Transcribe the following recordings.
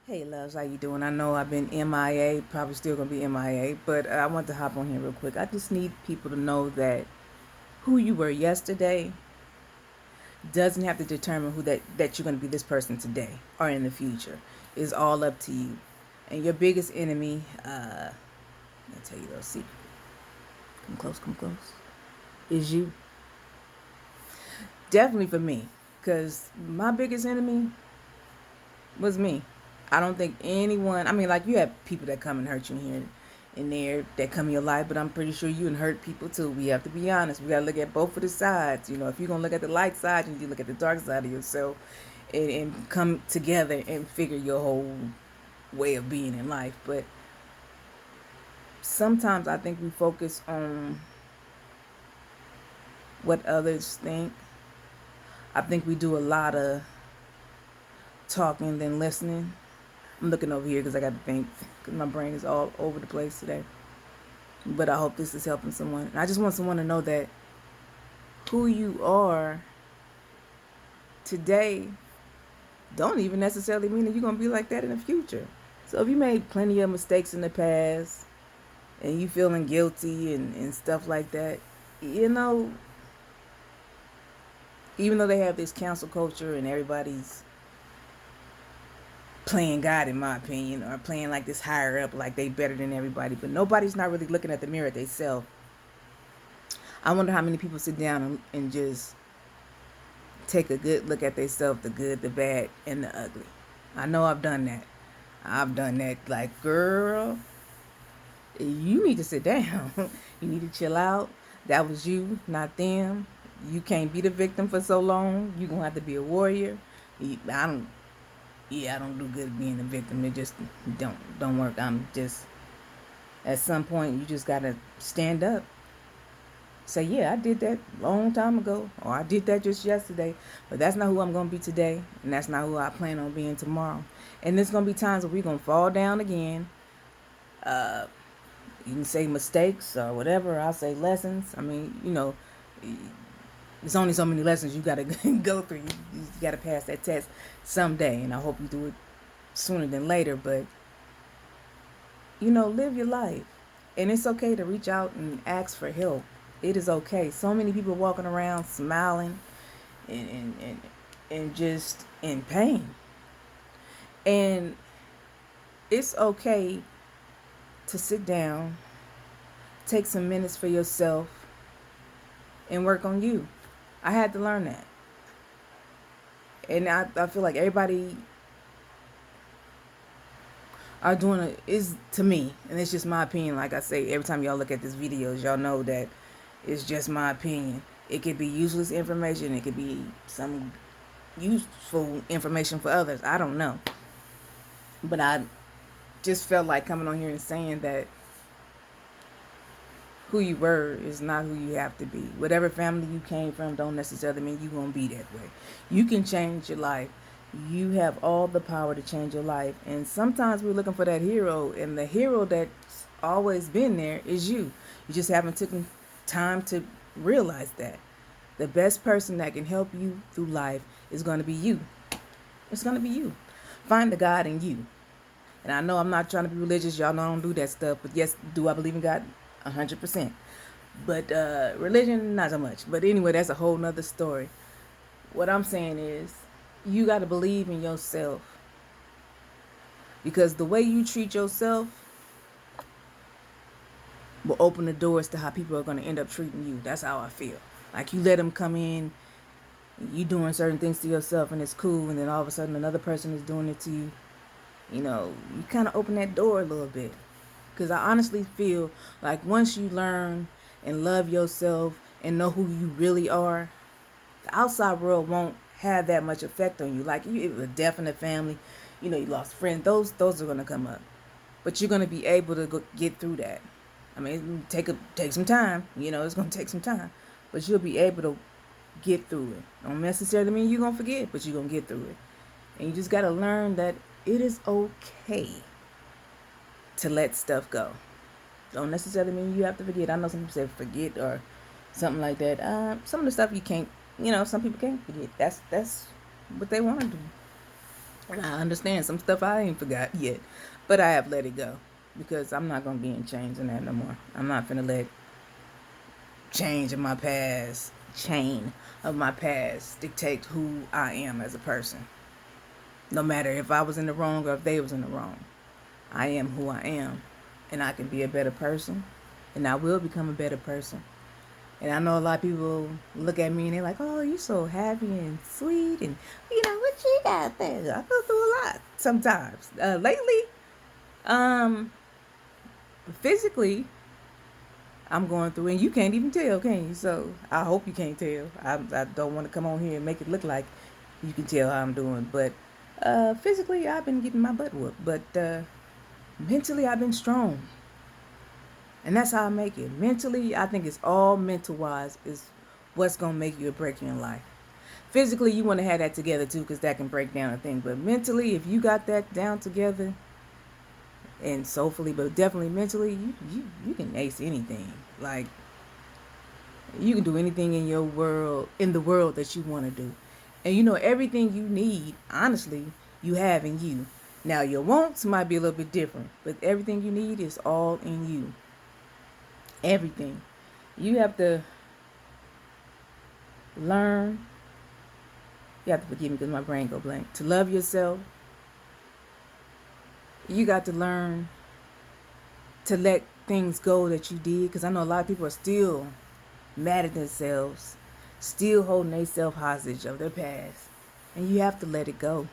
Hey loves, how you doing? I know I've been MIA, probably still gonna be MIA, but I want to hop on here real quick. I just need people to know that who you were yesterday doesn't have to determine who that you're gonna be this person today or in the future. It's all up to you. And your biggest enemy, I'll tell you those secrets. Come close. Is you. Definitely for me, because my biggest enemy was me. I don't think anyone. I mean, like you have people that come and hurt you here and there that come in your life, but I'm pretty sure you and hurt people too. We have to be honest. We gotta look at both of the sides. You know, if you're gonna look at the light side, you need to look at the dark side of yourself, and come together and figure your whole way of being in life. But sometimes I think we focus on what others think. I think we do a lot of talking than listening. I'm looking over here because I got to think because my brain is all over the place today. But I hope this is helping someone. And I just want someone to know that who you are today don't even necessarily mean that you're going to be like that in the future. So if you made plenty of mistakes in the past and you feeling guilty and stuff like that, you know, even though they have this cancel culture and everybody's playing God, in my opinion, or playing like this higher up, like they better than everybody, but nobody's not really looking at the mirror themselves. I wonder how many people sit down and just take a good look at themselves, the good, the bad, and the ugly. I know I've done that. I've done that. Like, girl, you need to sit down. You need to chill out. That was you, not them. You can't be the victim for so long. You're gonna have to be a warrior. I don't. Yeah, I don't do good being a victim. It just don't work. I'm just at some point you just gotta stand up. Say, yeah, I did that a long time ago, or I did that just yesterday, but that's not who I'm gonna be today, and that's not who I plan on being tomorrow. And there's gonna be times where we're gonna fall down again. Uh, you can say mistakes or whatever. I'll say lessons. I mean, there's only so many lessons you gotta go through. You gotta pass that test someday, and I hope you do it sooner than later. But live your life. And it's okay to reach out and ask for help. It is okay. So many people walking around smiling and just in pain. And it's okay to sit down, take some minutes for yourself, and work on you. I had to learn that. And I feel like everybody are doing it is to me, and it's just my opinion. Like I say, every time y'all look at these videos, y'all know that it's just my opinion. It could be useless information. It could be some useful information for others. I don't know, but I just felt like coming on here and saying that who you were is not who you have to be. Whatever family you came from don't necessarily mean you're going to be that way. You can change your life. You have all the power to change your life. And sometimes we're looking for that hero, and the hero that's always been there is you. You just haven't taken time to realize that. The best person that can help you through life is going to be you. It's going to be you. Find the God in you. And I know I'm not trying to be religious. Y'all know I don't do that stuff. But yes, do I believe in God? 100%. But religion, not so much. But anyway, that's a whole nother story. What I'm saying is, you got to believe in yourself. Because the way you treat yourself will open the doors to how people are going to end up treating you. That's how I feel. Like you let them come in, you doing certain things to yourself and it's cool, and then all of a sudden another person is doing it to you. You kind of open that door a little bit. Because I honestly feel like once you learn and love yourself and know who you really are, the outside world won't have that much effect on you. Like you, it was a death in the family, you lost friends. Those are gonna come up, but you're gonna be able to get through that. I mean, take some time. It's gonna take some time, but you'll be able to get through it. Don't necessarily mean you're gonna forget, but you're gonna get through it. And you just gotta learn that it is okay to let stuff go. Don't necessarily mean you have to forget. I know some people say forget or something like that. Some of the stuff you can't, some people can't forget. That's what they want to do. And I understand some stuff I ain't forgot yet, but I have let it go because I'm not gonna be in chains in that no more. I'm not gonna let change of my past, chain of my past dictate who I am as a person. No matter if I was in the wrong or if they was in the wrong, I am who I am, and I can be a better person, and I will become a better person. And I know a lot of people look at me and they're like, "Oh, you're so happy and sweet, and what you got there?" I go through a lot sometimes. Lately, um, physically, I'm going through, and you can't even tell, can you? So I hope you can't tell. I don't want to come on here and make it look like you can tell how I'm doing, but physically, I've been getting my butt whooped, but mentally, I've been strong. And that's how I make it. Mentally, I think it's all mental wise is what's going to make you or break you in life. Physically, you want to have that together too because that can break down a thing. But mentally, if you got that down together, and soulfully, but definitely mentally, you can ace anything. Like, you can do anything in your world, in the world that you want to do. And everything you need, honestly, you have in you. Now, your wants might be a little bit different, but everything you need is all in you. Everything. You have to learn. You have to forgive me because my brain go blank. To love yourself, you got to learn to let things go that you did. Because I know a lot of people are still mad at themselves, still holding themselves hostage of their past. And you have to let it go.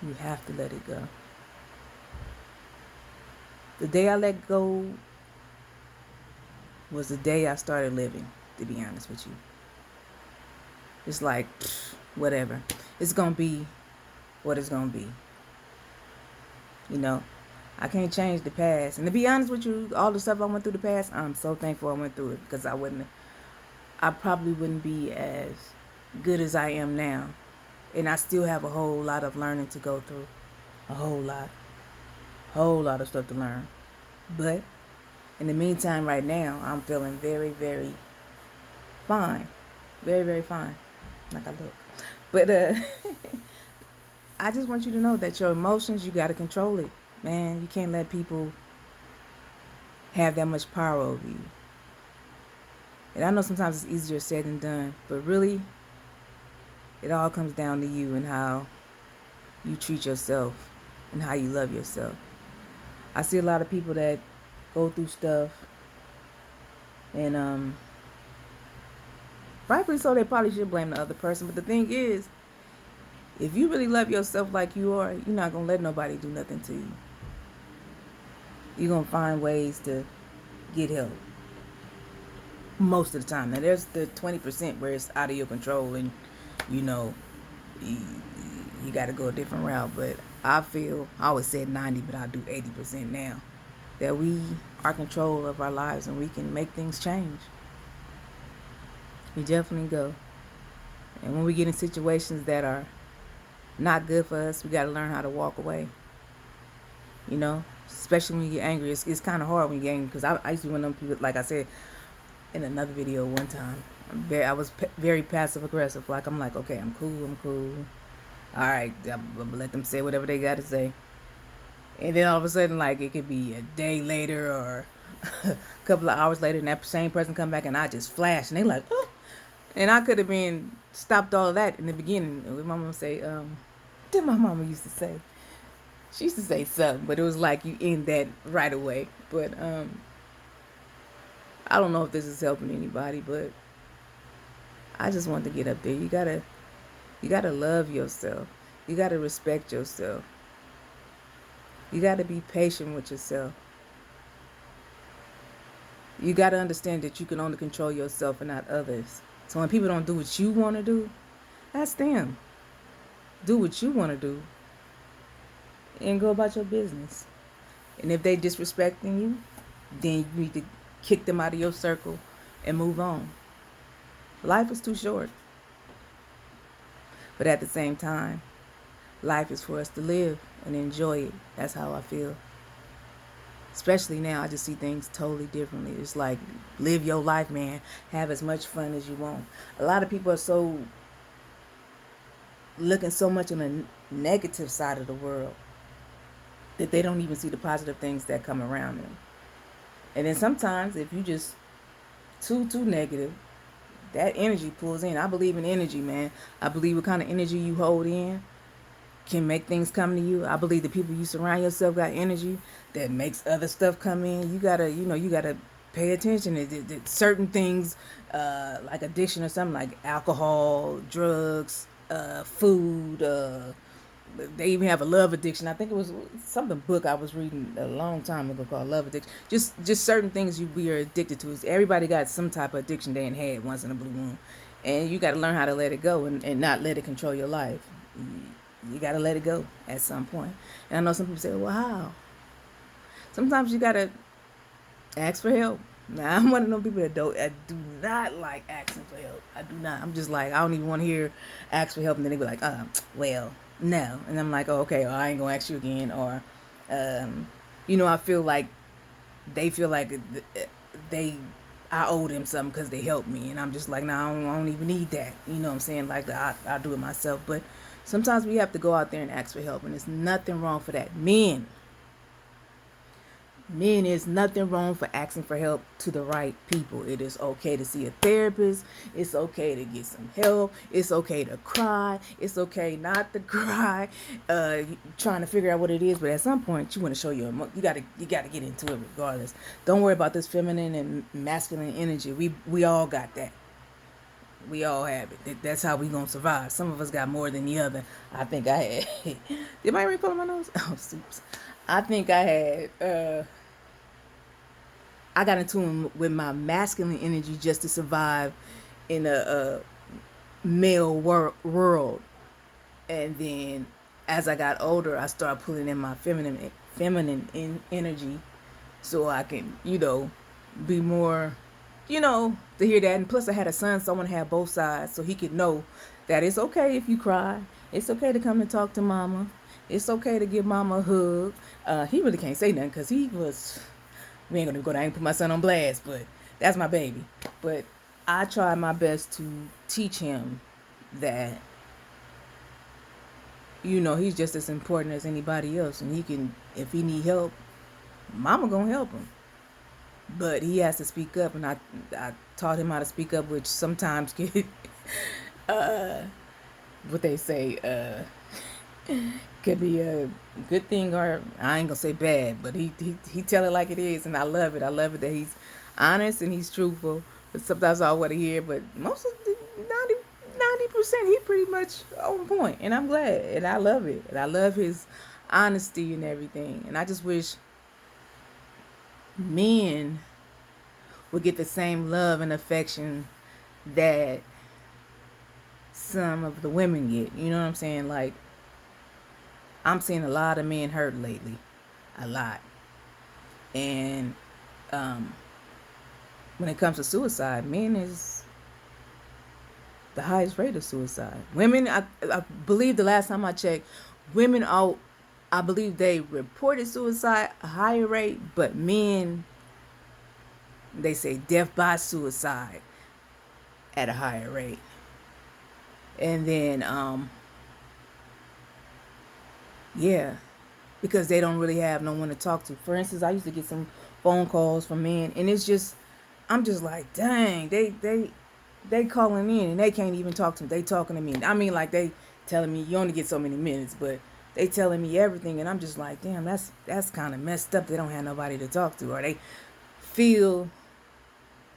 You have to let it go. The day I let go was the day I started living, to be honest with you. It's like, whatever. It's going to be what it's going to be. I can't change the past. And to be honest with you, all the stuff I went through the past, I'm so thankful I went through it because I probably wouldn't be as good as I am now. And I still have a whole lot of learning to go through. A whole lot. Whole lot of stuff to learn. But in the meantime, right now, I'm feeling very, very fine. Very, very fine. Like I look. But I just want you to know that your emotions, you got to control it. Man, you can't let people have that much power over you. And I know sometimes it's easier said than done, but really, it all comes down to you and how you treat yourself and how you love yourself. I see a lot of people that go through stuff, and rightfully so, they probably should blame the other person. But the thing is, if you really love yourself like you are, you're not going to let nobody do nothing to you. You're going to find ways to get help. Most of the time. Now, there's the 20% where it's out of your control and, you got to go a different route. But I always said 90, but I do 80% now. That we are control of our lives and we can make things change. We definitely go. And when we get in situations that are not good for us, we got to learn how to walk away. Especially when you get angry. It's kind of hard when you get angry because I used to be one of them people, like I said in another video one time. I was very passive aggressive. I'm like, okay, I'm cool. All right, I'm going to let them say whatever they got to say. And then all of a sudden, it could be a day later or a couple of hours later, and that same person come back and I just flash. And they like, oh. And I could have been stopped all of that in the beginning. My mama say, then my mama used to say. She used to say something, but it was like you end that right away. But I don't know if this is helping anybody, but I just want to get up there. You gotta love yourself. You gotta respect yourself. You gotta be patient with yourself. You gotta understand that you can only control yourself and not others. So when people don't do what you want to do, ask them. Do what you want to do and go about your business. And if they disrespecting you, then you need to kick them out of your circle and move on. Life is too short. But at the same time, life is for us to live and enjoy it. That's how I feel. Especially now, I just see things totally differently. It's like, live your life, man. Have as much fun as you want. A lot of people are so looking so much on the negative side of the world that they don't even see the positive things that come around them. And then sometimes if you just too negative, that energy pulls in. I believe in energy, man. I believe what kind of energy you hold in can make things come to you. I believe the people you surround yourself got energy that makes other stuff come in. You gotta pay attention to certain things, like addiction or something like alcohol, drugs, food. They even have a love addiction. I think it was something book I was reading a long time ago called Love Addiction. Just certain things we are addicted to. Everybody got some type of addiction they ain't had once in a blue moon, and you got to learn how to let it go and not let it control your life. You got to let it go at some point. And I know some people say, "Well, how?" Sometimes you got to ask for help. Now I'm one of those people I do not like asking for help. I do not. I'm just like I don't even want to hear ask for help, and then they be like, well, no, and I'm like, oh, okay, well, I ain't gonna ask you again, or, um, I feel like they feel like they I owe them something because they helped me, and I'm just like, no, I don't even need that. You know what I'm saying? Like I do it myself, but sometimes we have to go out there and ask for help, and there's nothing wrong for that. Men, there's nothing wrong for asking for help to the right people. It is okay to see a therapist. It's okay to get some help. It's okay to cry. It's okay not to cry. Trying to figure out what it is, but at some point you want to show you gotta get into it regardless. Don't worry about this feminine and masculine energy. We all got that. We all have it. That's how we gonna survive. Some of us got more than the other. I think I had. Did my ring pull my nose? Oh, soups. I think I had. I got into him with my masculine energy just to survive in a male world, and then as I got older, I started pulling in my feminine energy, so I can be more, to hear that. And plus, I had a son, so I want to have both sides, so he could know that it's okay if you cry. It's okay to come and talk to mama. It's okay to give mama a hug. He really can't say nothing because he was we ain't gonna go down and put my son on blast, but that's my baby. But I try my best to teach him that he's just as important as anybody else, and he can, if he need help, mama gonna help him. But he has to speak up, and I taught him how to speak up, which sometimes get what they say could be a good thing, or I ain't gonna say bad, but he tell it like it is, and I love it. I love it that he's honest and he's truthful. But sometimes I want to hear, but most of the 90% he pretty much on point, and I'm glad, and I love it, and I love his honesty and everything. And I just wish men would get the same love and affection that some of the women get. You know what I'm saying? Like, I'm seeing a lot of men hurt lately, a lot. And when it comes to suicide, men is the highest rate of suicide. Women, I believe the last time I checked, women out. I believe they reported suicide a higher rate, but men, they say death by suicide at a higher rate. And then yeah, because they don't really have no one to talk to. For instance, I used to get some phone calls from men, and I'm just like, dang, they calling in and they can't even talk to me. They talking to me. I mean, like they telling me you only get so many minutes, but they telling me everything, and I'm just like, damn, that's kind of messed up. They don't have nobody to talk to, or they feel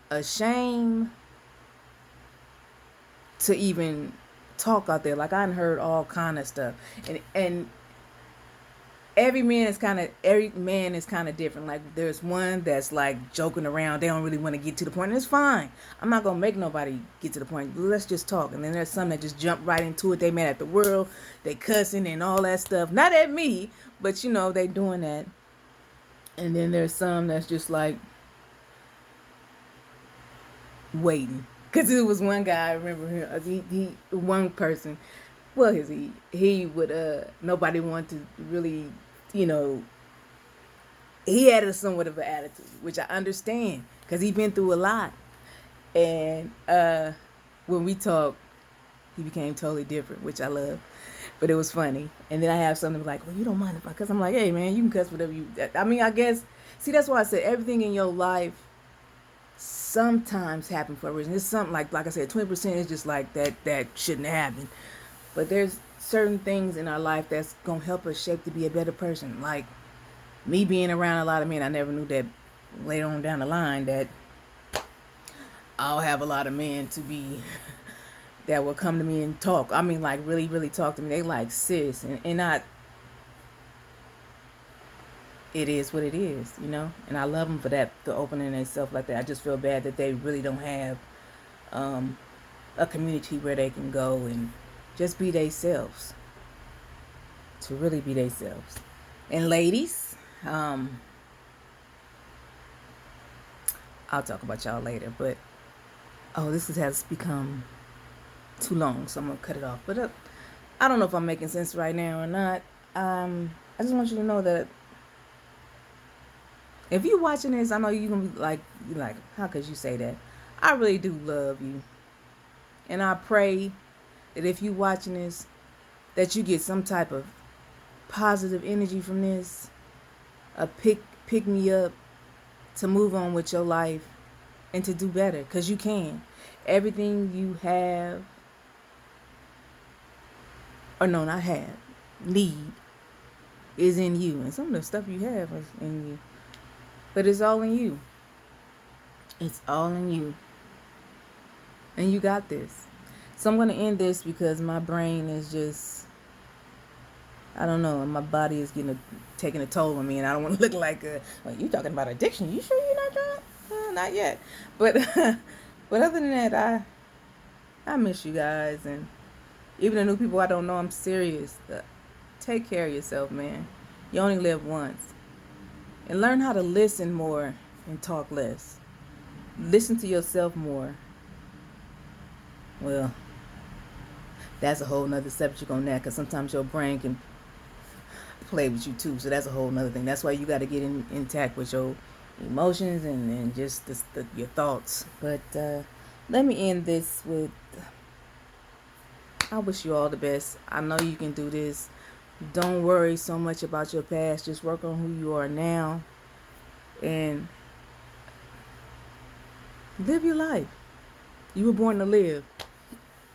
ashamed to even talk out there. Like I heard all kind of stuff, and every man is kind of different. Like there's one that's like joking around. They don't really want to get to the point, and it's fine. I'm not gonna make nobody get to the point. Let's just talk. And then there's some that just jump right into it. They mad at the world. They cussing and all that stuff. Not at me, but they doing that. And then there's some that's just like waiting. Cause it was one guy, I remember him. He one person. Well, he would nobody wanted to really, you know, he had a somewhat of an attitude, which I understand because he been through a lot. And when we talk, He became totally different, which I love. But it was funny. And then I have something like, well, you don't mind if I cuss? I'm like, hey, man, you can cuss whatever you... I mean, I guess... See, that's why I said everything in your life sometimes happen for a reason. It's something like I said, 20% is just like that shouldn't happen. But there's certain things in our life that's going to help us shape to be a better person. Like me being around a lot of men, I never knew that later on down the line that I'll have a lot of men to be that will come to me and talk. I mean, like really, really talk to me. They like, sis, and not, it is what it is, you know? And I love them for that, for opening themselves like that. I just feel bad that they really don't have a community where they can go and just be themselves. To really be themselves. And ladies, I'll talk about y'all later, but this has become too long, so I'm gonna cut it off. But I don't know if I'm making sense right now or not. I just want you to know that if you're watching this, I know you're gonna be like, how could you say that? I really do love you, and I pray that if you're watching this, that you get some type of positive energy from this, a pick me up to move on with your life and to do better, because you can. Everything you have, or no, not have, need, is in you, and some of the stuff you have is in you, but it's all in you. It's all in you, and you got this. So I'm going to end this because my brain is just, I don't know, my body is taking a toll on me, and I don't want to look like you talking about addiction. You sure you're not drunk? Not yet. But but other than that, I miss you guys, and even the new people I don't know, I'm serious. Take care of yourself, man. You only live once. And learn how to listen more and talk less. Listen to yourself more. Well, that's a whole nother subject on that, because sometimes your brain can play with you too. So that's a whole nother thing. That's why you got to get intact with your emotions and just your thoughts. But let me end this with, I wish you all the best. I know you can do this. Don't worry so much about your past. Just work on who you are now and live your life. You were born to live.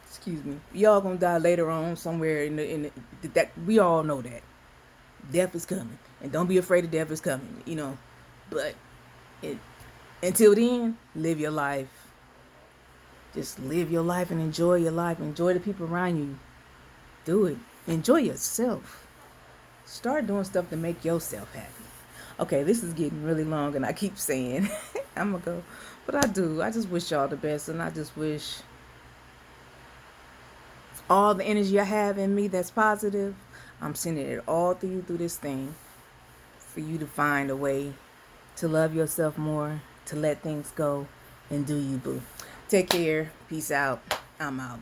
Excuse me. Y'all gonna die later on somewhere in the that we all know that. Death is coming. And don't be afraid of death is coming, you know. But until then, live your life. Just live your life and enjoy your life. Enjoy the people around you. Do it. Enjoy yourself. Start doing stuff to make yourself happy. Okay, this is getting really long, and I keep saying I'm going to go. But I do. I just wish y'all the best, and I just wish all the energy I have in me that's positive, I'm sending it all through you through this thing for you to find a way to love yourself more, to let things go, and do you, boo. Take care. Peace out. I'm out.